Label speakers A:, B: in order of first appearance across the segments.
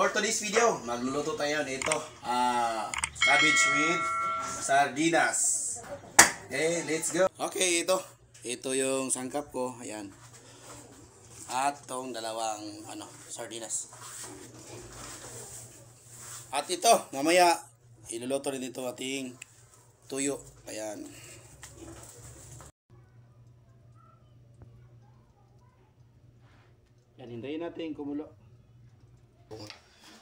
A: For today's video, magluluto tayo nito. Cabbage with sardinas. Okay, let's go. Okay, ito yung sangkap ko. Ayan. At itong dalawang sardinas. At ito, mamaya iluluto rin dito ating tuyo. Ayan. Yan, hintayin natin kumulo.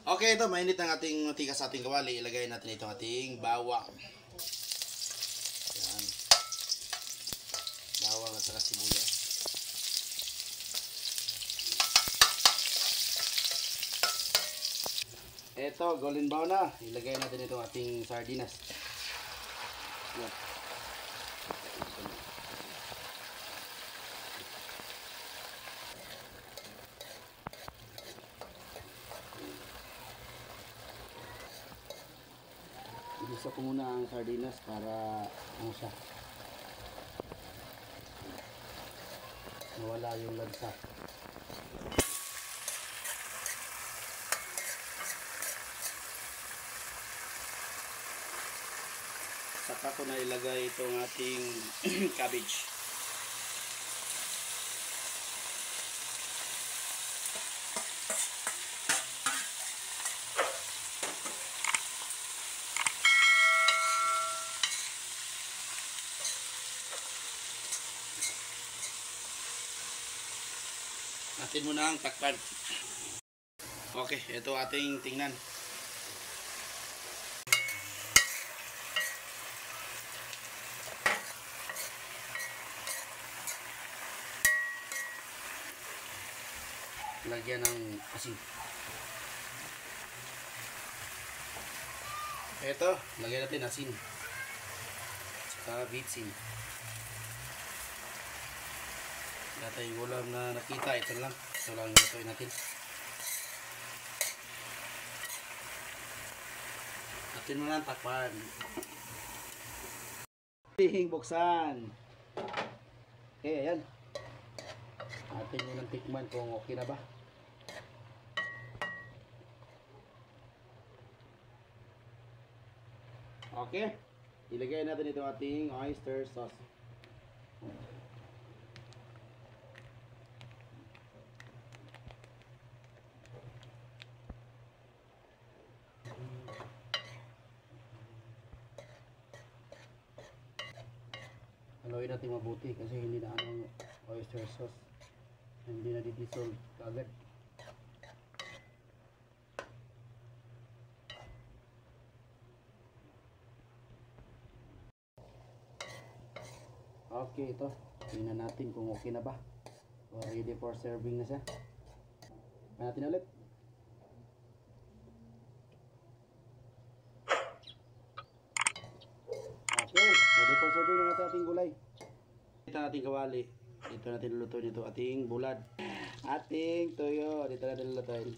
A: Okay, ito, mainit ang ating mantika sa ating kawali. Ilagay natin itong ating bawang. Ayan. Bawang at saka sibuyas. Ito, golden brown na. Ilagay natin itong ating sardinas. Ayan. Igisa ko muna ang sardinas para siya nawala yung lagsa. Saka ko na ilagay itong ating cabbage. Natin muna ang takpan. Okay, ito ating tingnan. Lagyan ng asin. Ito, lagyan natin asin. Saka bitsin. Dati yung ulam na nakita, ito lang lutuin natin. Natin mo lang takpan. Buksan. Okay, ayan. Atin mo lang tikman kung okay na ba. Okay. Ilagay natin ito ating oyster sauce. Haluin natin mabuti kasi hindi na ang oyster sauce, hindi na di-dissolve agad. Okay, ito tingnan natin kung okay na ba, ready for serving na siya. Tingnan natin ulit. Okay, ready for serving na natin ating gulay. Ito ating kawali. Dito natin lulutuin ito ating bulad. Ating tuyo. Dito natin lulutuin.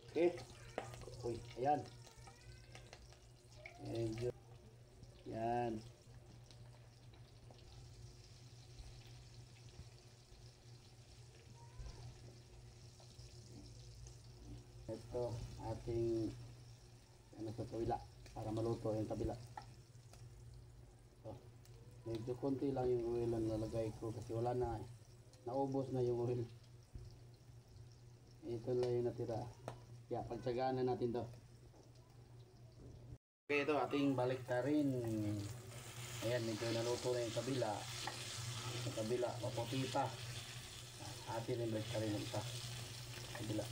A: Okay. Uy, ayan. Medyo. Yan. Ito ating sa tuwila para maluto yung kabila. Medyo konti lang yung oil ang lalagay ko kasi wala na, naubos na yung oil. Ito lang yung natira. Kaya pagtsagaan na natin to. Okay, ito ating baliktarin. Ayan, medyo naluto na yung kabila. Sa kabila, maputi pa. Atin yung baliktarin ng isa. Kabila.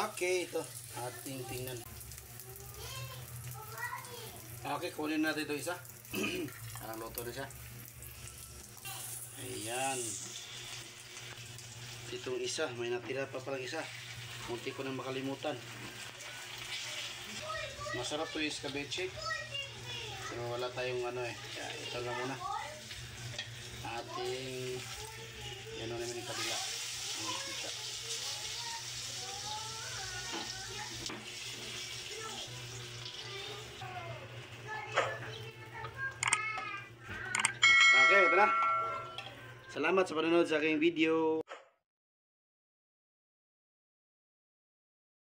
A: Okay, ito ating tingnan. Okay, kunin natin ito isa. Luto na siya. Ayan. Itong isa, may natira pa palang isa. Munti ko na makalimutan. Masarap to yung escabeche. Pero wala tayong kaya ito lang muna. Ating yan naman yung kabila. pala. Salamat sa panonood sa aking video.